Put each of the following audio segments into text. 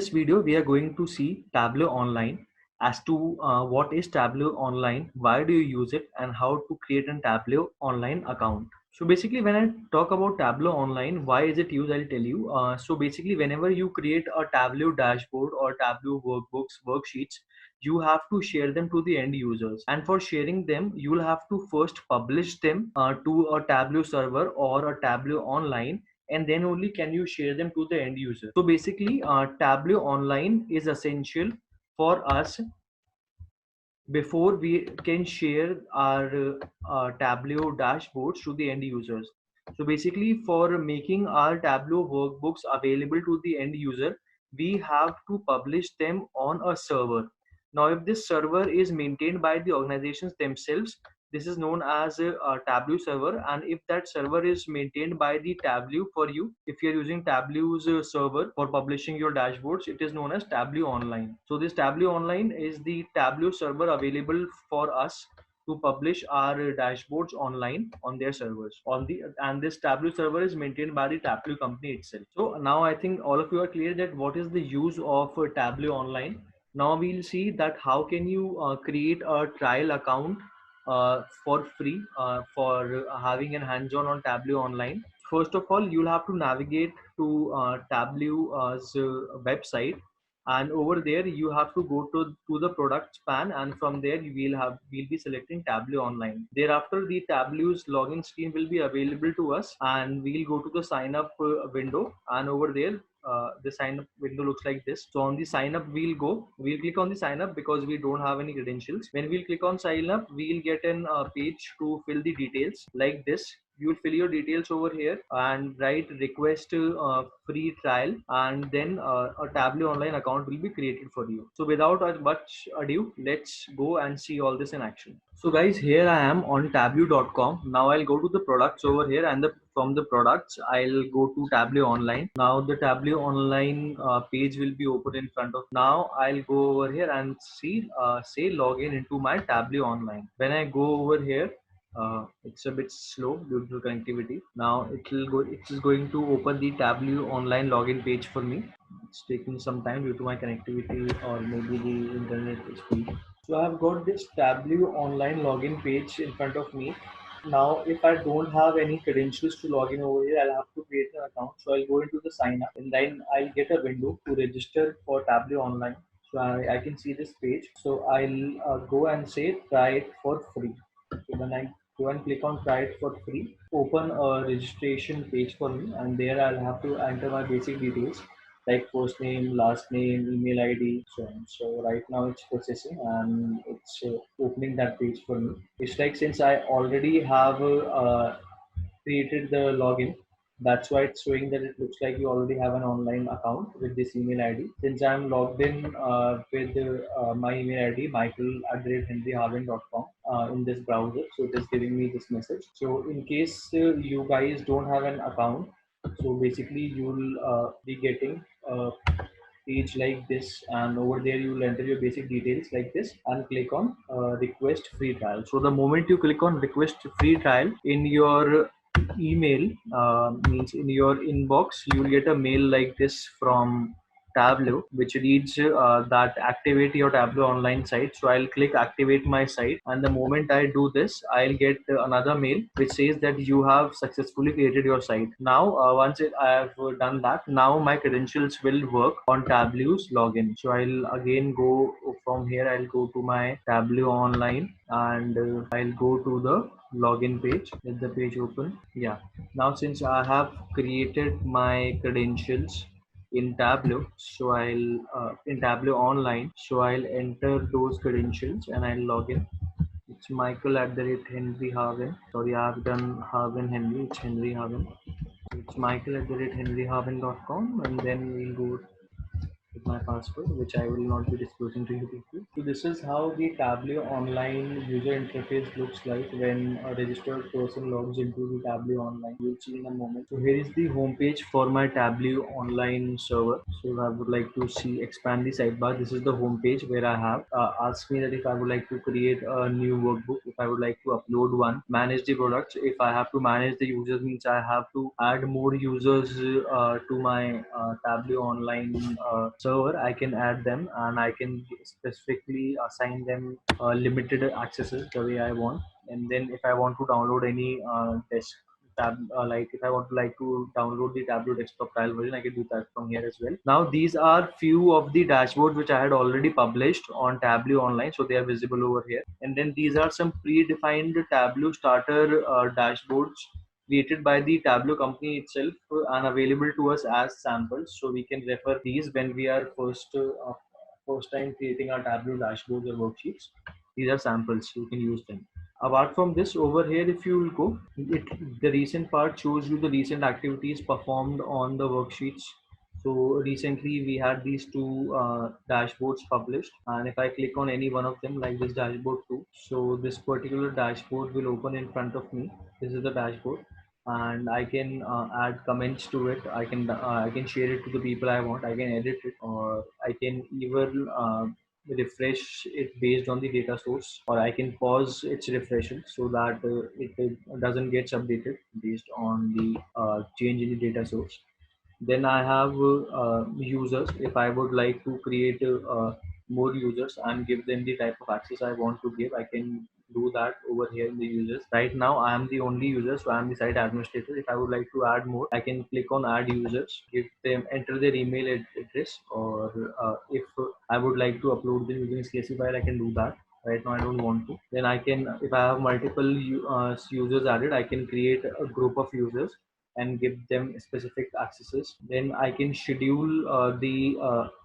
this video, we are going to see Tableau Online as to what is Tableau Online, why do you use it, and how to create a Tableau Online account. So basically, when I talk about Tableau Online, why is it used? I'll tell you. So basically, whenever you create a Tableau dashboard or Tableau workbooks, worksheets, you have to share them to the end users. And for sharing them, you'll have to first publish them to a Tableau server or a Tableau Online, and then only can you share them to the end user. So basically, Tableau Online is essential for us before we can share our Tableau dashboards to the end users. So basically, for making our Tableau workbooks available to the end user, we have to publish them on a server. Now, if this server is maintained by the organizations themselves, this is known as a Tableau server. And if that server is maintained by the Tableau for you, if you're using Tableau's server for publishing your dashboards, it is known as Tableau Online. So this Tableau Online is the Tableau server available for us to publish our dashboards online on their servers and this Tableau server is maintained by the Tableau company itself. So now I think all of you are clear that what is the use of Tableau Online. Now we'll see that how can you create a trial account for free for having a hands-on on Tableau Online. First of all, you'll have to navigate to Tableau's website, and over there you have to go to the products pan, and from there we'll be selecting Tableau Online. Thereafter, the Tableau's login screen will be available to us, and we'll go to the sign up window, and over there the sign up window looks like this. So on the sign up, we'll click on the sign up because we don't have any credentials. When we'll click on sign up, we'll get an page to fill the details like this. You'll fill your details over here and write request free trial, and then a Tableau Online account will be created for you. So without much ado, let's go and see all this in action. So guys, here I am on tableau.com. Now I'll go to the products over here, and from the products I'll go to Tableau Online. Now the Tableau Online page will be open in front of. Now I'll go over here and see say login into my Tableau Online. When I go over here, it's a bit slow due to connectivity. Now it is going to open the Tableau Online login page for me. It's taking some time due to my connectivity or maybe the internet speed. So I've got this Tableau Online login page in front of me. Now, if I don't have any credentials to log in over here, I'll have to create an account. So I'll go into the sign up, and then I'll get a window to register for Tableau Online. So I can see this page. So I'll go and say try it for free. So when I go and click on try it for free, open a registration page for me, and there I'll have to enter my basic details like first name, last name, email ID, so on. So right now it's processing and it's opening that page for me. It's like since I already have created the login, that's why it's showing that it looks like you already have an online account with this email ID. Since I'm logged in with my email ID, michael@henryharvin.com in this browser, so it is giving me this message. So in case you guys don't have an account, so basically you'll be getting a page like this, and over there you will enter your basic details like this and click on request free trial. So the moment you click on request free trial, in your email means in your inbox, you will get a mail like this from Tableau, which reads that activate your Tableau Online site. So I'll click activate my site, and the moment I do this, I'll get another mail which says that you have successfully created your site. Now once I have done that, now my credentials will work on Tableau's login. So I'll again go from here, I'll go to my Tableau Online, and I'll go to the login page. Let the page open. Yeah, now since I have created my credentials in Tableau, so I'll in Tableau Online, so I'll enter those credentials and I'll log in. It's Michael@Henry Harvin. Sorry, I've done Harvin Henry. It's Henry Harvin. It's Michael@henryharvin.com, and then we'll go with my password, which I will not be disclosing to you people. So this is how the Tableau Online user interface looks like when a registered person logs into the Tableau Online. You'll see in a moment. So here is the homepage for my Tableau Online server. So I would like to expand the sidebar. This is the homepage where I have asked me that if I would like to create a new workbook, if I would like to upload one, manage the products. If I have to manage the users, means I have to add more users to my Tableau Online server. server, I can add them and I can specifically assign them limited accesses the way I want. And then if I want to download any desk tab, like if I want to like to download the Tableau desktop trial version, I can do that from here as well. Now these are few of the dashboards which I had already published on Tableau online, so they are visible over here. And then these are some predefined Tableau starter dashboards created by the Tableau company itself and available to us as samples. So we can refer these when we are first time creating our Tableau dashboards or worksheets. These are samples, you can use them. Apart from this, over here, if you will go, the recent part shows you the recent activities performed on the worksheets. So recently we had these two dashboards published, and if I click on any one of them, like this dashboard 2, so this particular dashboard will open in front of me. This is the dashboard, and I can add comments to it. I can share it to the people I want. I can edit it, or I can even refresh it based on the data source, or I can pause its refreshing so that it doesn't get updated based on the change in the data source. Then I have users. If I would like to create more users and give them the type of access I want to give, I can do that over here in the users. Right now I am the only user, so I am the site administrator. If I would like to add more, I can click on add users, give them, enter their email address, or if I would like to upload them using CSV file, I can do that. Right now I don't want to. Then I can, if I have multiple users added, I can create a group of users and give them specific accesses. Then I can schedule the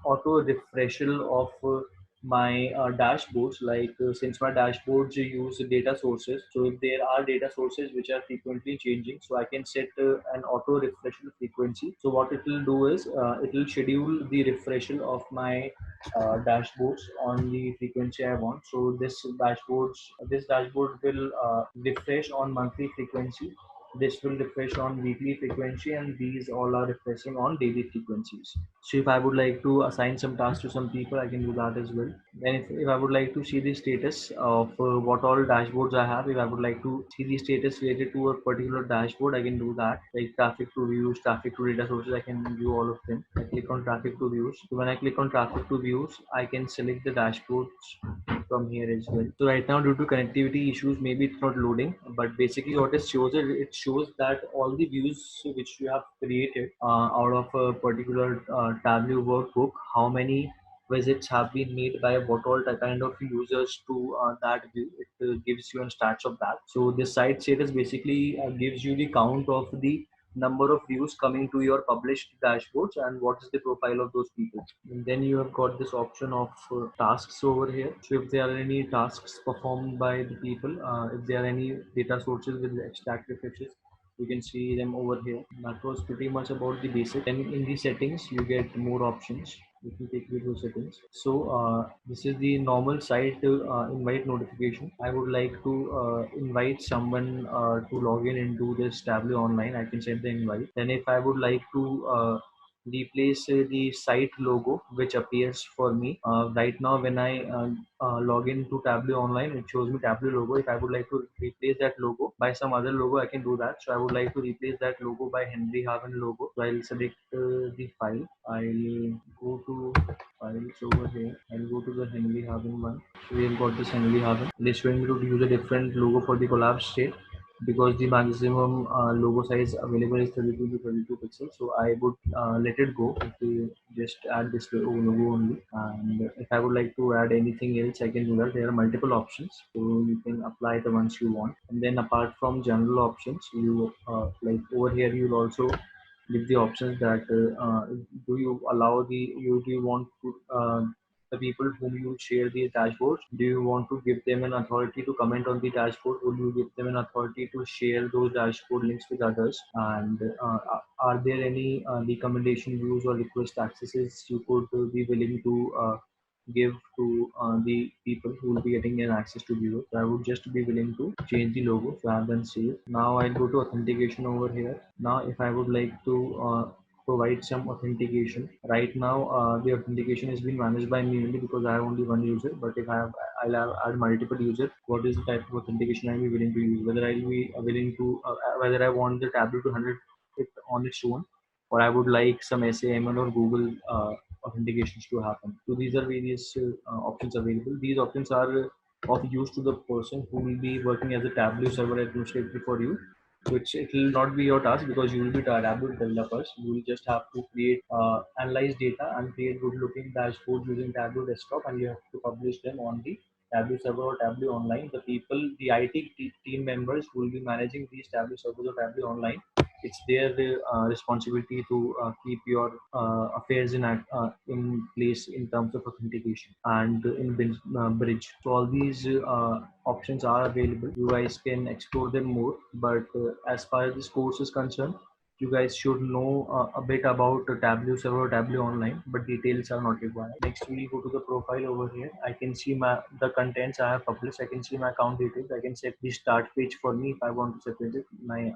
auto refreshal of my dashboards. Like since my dashboards use data sources, so if there are data sources which are frequently changing, so I can set an auto refreshal frequency. So what it will do is it will schedule the refreshal of my dashboards on the frequency I want. So this dashboard will refresh on monthly frequency, this will refresh on weekly frequency, and these all are refreshing on daily frequencies. So if I would like to assign some tasks to some people, I can do that as well. Then if I would like to see the status of what all dashboards I have, if I would like to see the status related to a particular dashboard, I can do that. Like traffic to views, traffic to data sources, I can view all of them. I click on traffic to views. So when I click on traffic to views, I can select the dashboards from here as well. So right now, due to connectivity issues, maybe it's not loading, but basically what it shows is it shows that all the views which you have created out of a particular Tableau workbook, how many visits have been made by what all kind of users to that view. It gives you a stats of that. So this site status basically gives you the count of the number of views coming to your published dashboards and what is the profile of those people. And then you have got this option of tasks over here. So if there are any tasks performed by the people, if there are any data sources with extract refreshes, you can see them over here. That was pretty much about the basic. And in the settings, you get more options. Let me take you to settings. So this is the normal site invite notification. I would like to invite someone to log in into this Tableau online. I can send the invite. Then if I would like to replace the site logo which appears for me right now when I log into Tableau online, it shows me Tableau logo. If I would like to replace that logo by some other logo, I can do that. So I would like to replace that logo by Henry Harvin logo. So I'll select the file. I'll go to files over here. I'll go to the Henry Harvin one. So we have got this Henry Harvin. This showing me to use a different logo for the collab state, because the maximum logo size available is 32 to 32 pixels. So I would let it go if we just add this logo only. And if I would like to add anything else, I can do that. There are multiple options, so you can apply the ones you want. And then apart from general options, you like over here, you'll also give the options that do you allow do you want to the people whom you share these dashboards, do you want to give them an authority to comment on the dashboard? Will you give them an authority to share those dashboard links with others? And are there any recommendation views or request accesses you could be willing to give to the people who will be getting an access to view? So I would just be willing to change the logo. So I have done save. Now I'll go to authentication over here. Now if I would like to provide some authentication. Right now, the authentication is being managed by me only because I have only one user. But if I'll have add multiple users. What is the type of authentication I'll be willing to use? Whether I'll be willing to, whether I want the tablet to handle it on its own, or I would like some SAML or Google authentications to happen. So these are various options available. These options are of use to the person who will be working as a Tableau server administrator for you. So it will not be your task because you will be Tableau developers. You will just have to create, analyze data and create good looking dashboards using Tableau desktop, and you have to publish them on the Tableau server or Tableau online. The people, the IT team members who will be managing these Tableau servers or Tableau online, it's their responsibility to keep your affairs in place in terms of authentication and bridge. So all these options are available. You guys can explore them more. But as far as this course is concerned, you guys should know a bit about Tableau server, Tableau online, but details are not required. Next, we'll go to the profile over here. I can see the contents I have published. I can see my account details. I can set the start page for me if I want to separate it.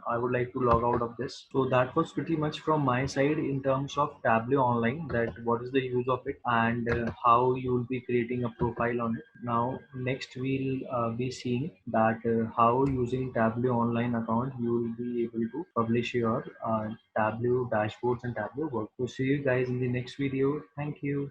I would like to log out of this. So that was pretty much from my side in terms of Tableau online. That what is the use of it and how you will be creating a profile on it. Now, next we'll be seeing that how using Tableau online account you will be able to publish your Tableau dashboards and Tableau work. So see you guys in the next video. Thank you.